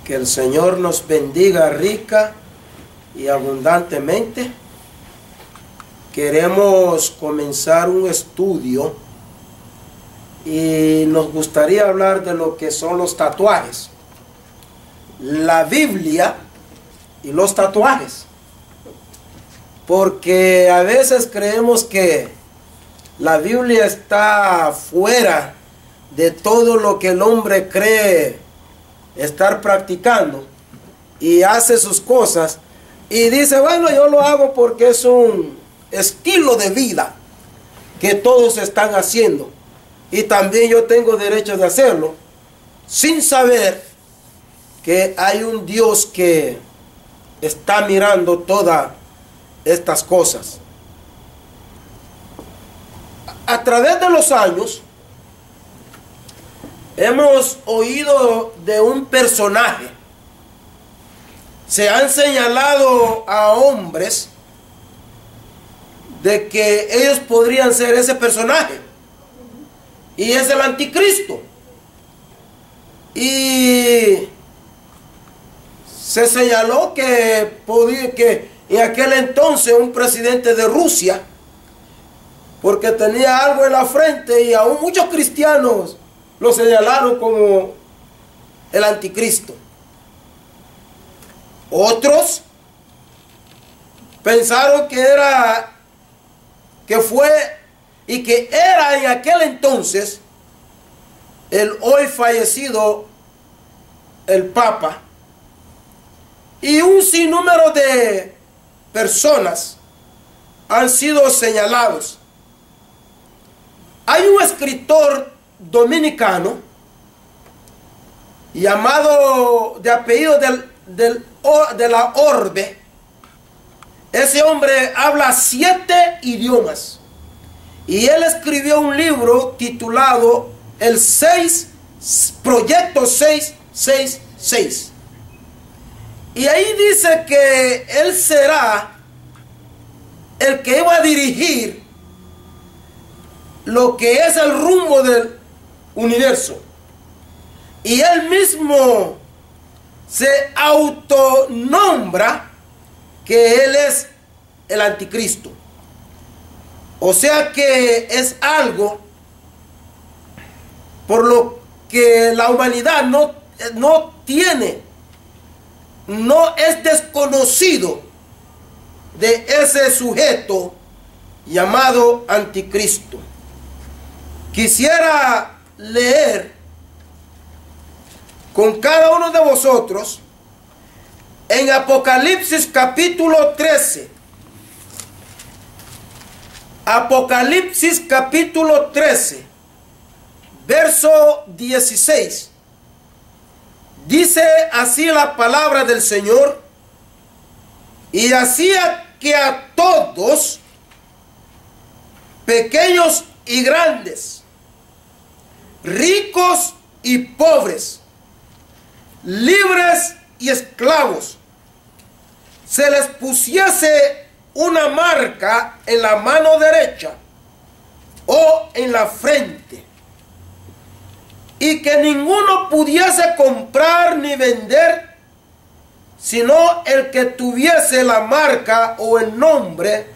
Que el Señor nos bendiga rica y abundantemente. Queremos comenzar un estudio y nos gustaría hablar de lo que son los tatuajes. La Biblia y los tatuajes. Porque a veces creemos que la Biblia está fuera de todo lo que el hombre cree estar practicando y hace sus cosas y dice, bueno, yo lo hago porque es un estilo de vida que todos están haciendo y también yo tengo derecho de hacerlo, sin saber que hay un Dios que está mirando todas estas cosas. A través de los años hemos oído de un personaje. Se han señalado a hombres de que ellos podrían ser ese personaje. Y es el anticristo. Y se señaló que en aquel entonces un presidente de Rusia, porque tenía algo en la frente y aún muchos cristianos lo señalaron como el anticristo. Otros pensaron que era en aquel entonces el hoy fallecido el Papa y un sinnúmero de personas han sido señalados. Hay un escritor dominicano llamado de apellido de la Orbe. Ese hombre habla 7 idiomas y él escribió un libro titulado el Proyecto 666 y ahí dice que él será el que iba a dirigir lo que es el rumbo del universo. Y él mismo se autonombra que él es el anticristo. O sea que es algo por lo que la humanidad no es desconocido de ese sujeto llamado anticristo. Quisiera leer con cada uno de vosotros en Apocalipsis capítulo 13. Apocalipsis capítulo 13, verso 16. Dice así la palabra del Señor: y hacía que a todos, pequeños y grandes, ricos y pobres, libres y esclavos, se les pusiese una marca en la mano derecha o en la frente, y que ninguno pudiese comprar ni vender, sino el que tuviese la marca o el nombre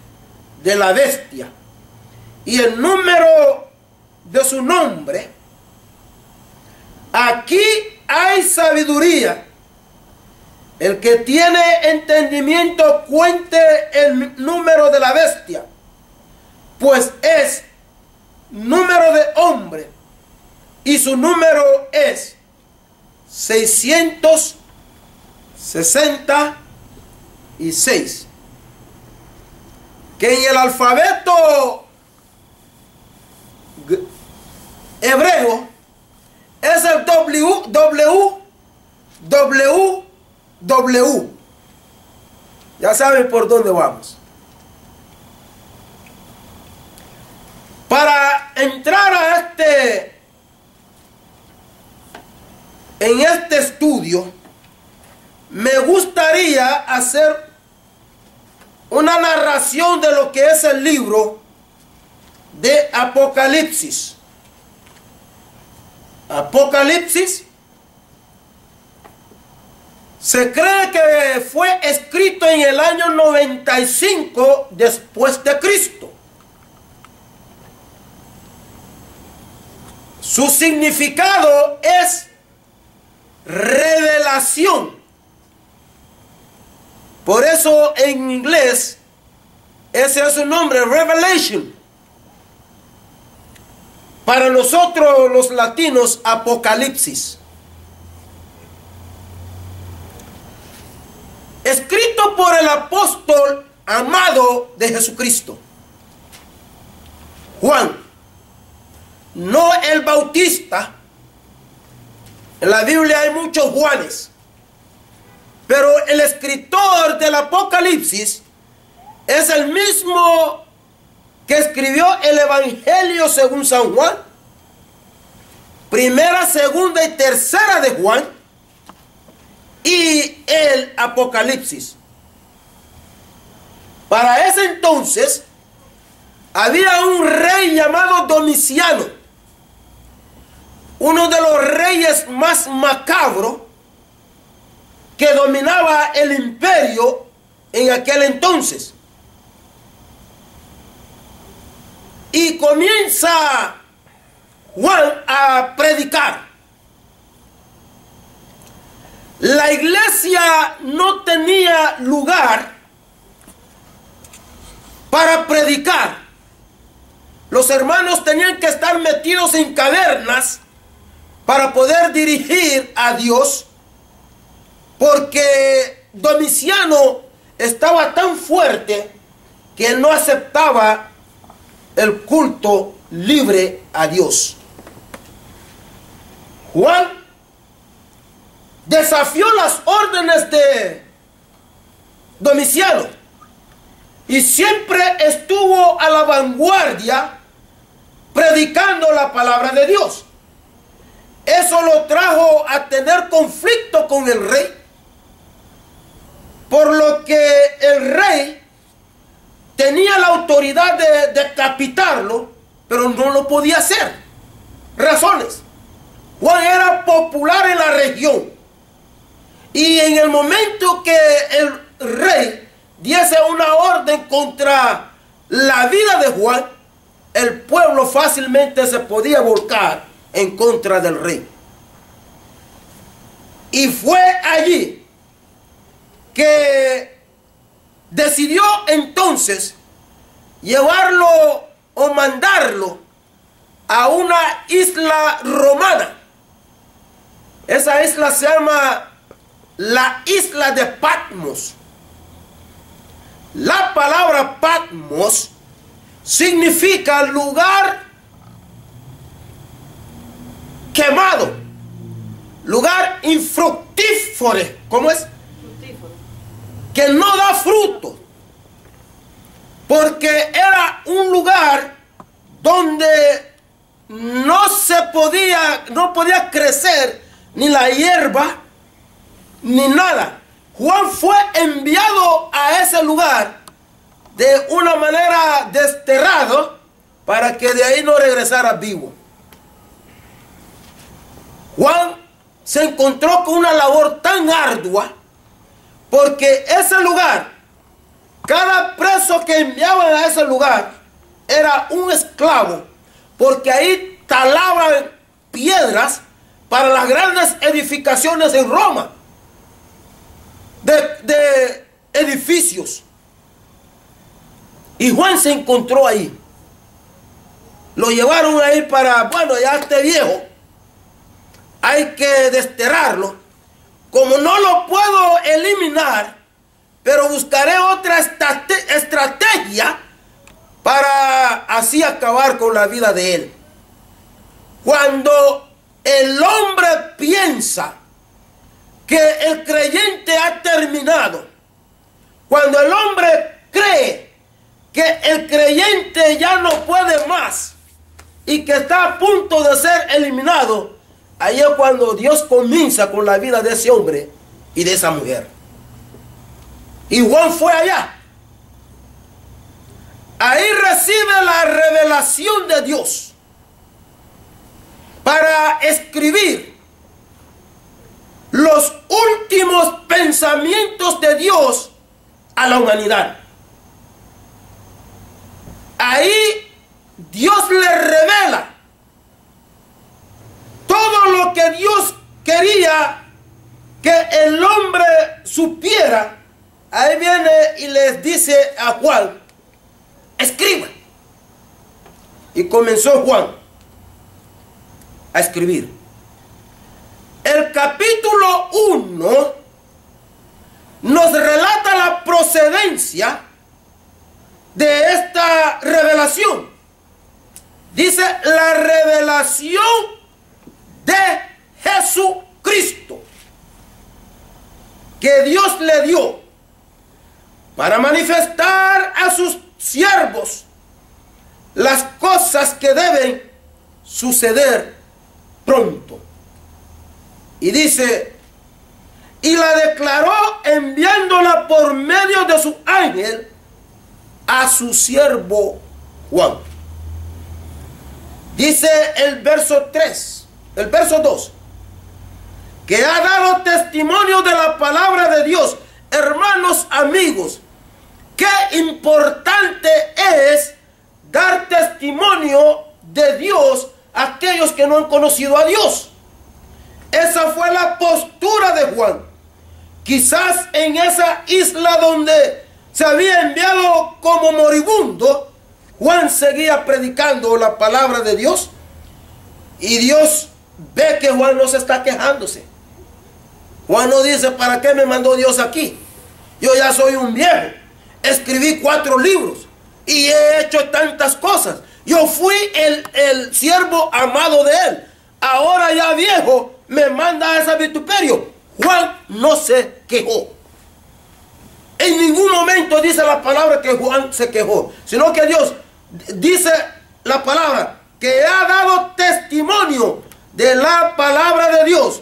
de la bestia y el número de su nombre. Aquí hay sabiduría. El que tiene entendimiento cuente el número de la bestia, pues es número de hombre y su número es 666, que en el alfabeto hebreo es el WWW. Ya saben por dónde vamos. Para entrar en este estudio, me gustaría hacer una narración de lo que es el libro de Apocalipsis. Apocalipsis Se cree que fue escrito en el año 95 después de Cristo. Su significado es revelación. Por eso en inglés ese es su nombre, Revelation. Para nosotros los latinos, Apocalipsis. Escrito por el apóstol amado de Jesucristo, Juan, no el Bautista. En la Biblia hay muchos Juanes, pero el escritor del Apocalipsis es el mismo que escribió el Evangelio según San Juan, primera, segunda y tercera de Juan, y el Apocalipsis. Para ese entonces había un rey llamado Domiciano, uno de los reyes más macabros que dominaba el imperio en aquel entonces. Y comienza Juan a predicar. La iglesia no tenía lugar para predicar. Los hermanos tenían que estar metidos en cavernas para poder dirigir a Dios, porque Domiciano estaba tan fuerte que no aceptaba el culto libre a Dios. Juan desafió las órdenes de Domiciano y siempre estuvo a la vanguardia predicando la palabra de Dios. Eso lo trajo a tener conflicto con el rey, por lo que el rey tenía la autoridad de decapitarlo, pero no lo podía hacer. Razones: Juan era popular en la región, y en el momento que el rey diese una orden contra la vida de Juan, el pueblo fácilmente se podía volcar en contra del rey. Y fue allí que decidió entonces llevarlo o mandarlo a una isla romana. Esa isla se llama la isla de Patmos. La palabra Patmos significa lugar quemado, lugar infructífero. ¿Cómo es? Fructífero. Que no da fruto, porque era un lugar donde no podía crecer ni la hierba ni nada. Juan fue enviado a ese lugar de una manera desterrado para que de ahí no regresara vivo. Juan se encontró con una labor tan ardua, porque ese lugar, cada preso que enviaban a ese lugar era un esclavo, porque ahí talaban piedras para las grandes edificaciones en Roma, de edificios. Y Juan se encontró ahí. Lo llevaron ahí para, bueno, ya este viejo hay que desterrarlo. Como no lo puedo eliminar, pero buscaré otra estrategia para así acabar con la vida de él. Cuando el hombre piensa que el creyente ha terminado, cuando el hombre cree que el creyente ya no puede más y que está a punto de ser eliminado, ahí es cuando Dios comienza con la vida de ese hombre y de esa mujer. Y Juan fue allá. Ahí recibe la revelación de Dios para escribir los últimos pensamientos pensamientos de Dios a la humanidad. Ahí Dios le revela todo lo que Dios quería que el hombre supiera. Ahí viene y les dice a Juan: escriba. Y comenzó Juan a escribir. El capítulo 1 nos relata la procedencia de esta revelación. Dice: la revelación de Jesucristo que Dios le dio para manifestar a sus siervos las cosas que deben suceder pronto. Y dice: y la declaró enviándola por medio de su ángel a su siervo Juan. Dice el verso 2, que ha dado testimonio de la palabra de Dios. Hermanos, amigos, qué importante es dar testimonio de Dios a aquellos que no han conocido a Dios. Esa fue la postura de Juan. Quizás en esa isla donde se había enviado como moribundo, Juan seguía predicando la palabra de Dios. Y Dios ve que Juan no se está quejándose. Juan no dice: ¿para qué me mandó Dios aquí? Yo ya soy un viejo. Escribí 4 libros y he hecho tantas cosas. Yo fui el siervo amado de él. Ahora ya viejo me manda a ese vituperio. Juan no se quejó. En ningún momento dice la palabra que Juan se quejó, sino que Dios dice la palabra que ha dado testimonio de la palabra de Dios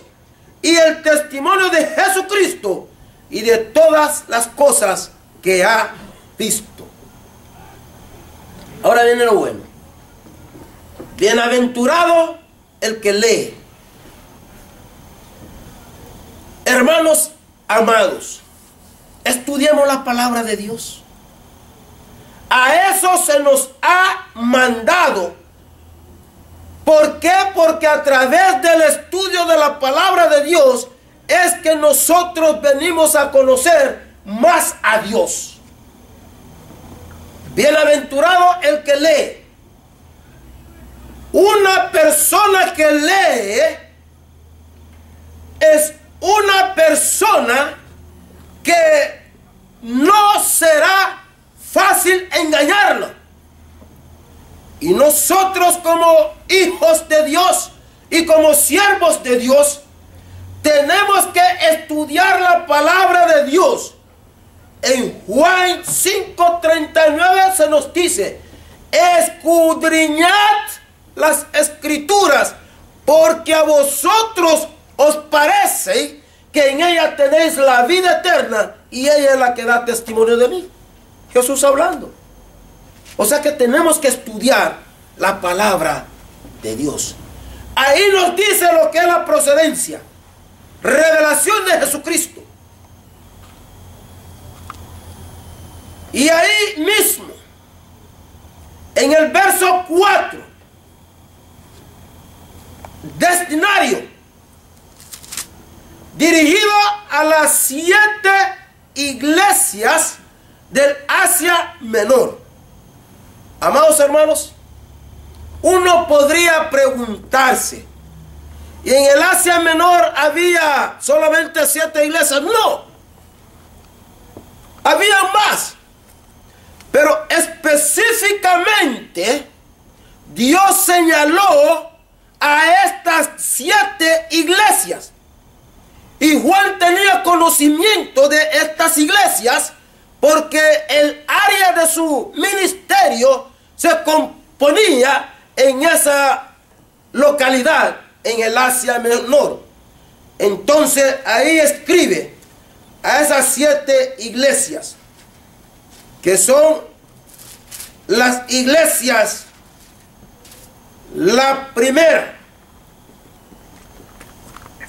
y el testimonio de Jesucristo y de todas las cosas que ha visto. Ahora viene lo bueno. Bienaventurado el que lee. Hermanos amados, estudiemos la palabra de Dios. A eso se nos ha mandado. ¿Por qué? Porque a través del estudio de la palabra de Dios es que nosotros venimos a conocer más a Dios. Bienaventurado el que lee. Una persona que lee es una persona que no será fácil engañarla. Y nosotros como hijos de Dios y como siervos de Dios tenemos que estudiar la palabra de Dios. En Juan 5:39 se nos dice: escudriñad las escrituras, porque a vosotros os parece que en ella tenéis la vida eterna, y ella es la que da testimonio de mí. Jesús hablando. O sea que tenemos que estudiar la palabra de Dios. Ahí nos dice lo que es la procedencia, revelación de Jesucristo. Y ahí mismo, en el verso 4, destinario, dirigido a las 7 iglesias del Asia Menor. Amados hermanos, uno podría preguntarse: ¿y en el Asia Menor había solamente 7 iglesias? No, había más. Pero específicamente Dios señaló a estas 7 iglesias. Y Juan tenía conocimiento de estas iglesias porque el área de su ministerio se componía en esa localidad, en el Asia Menor. Entonces ahí escribe a esas 7 iglesias, que son las iglesias. La primera,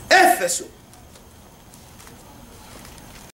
Éfeso.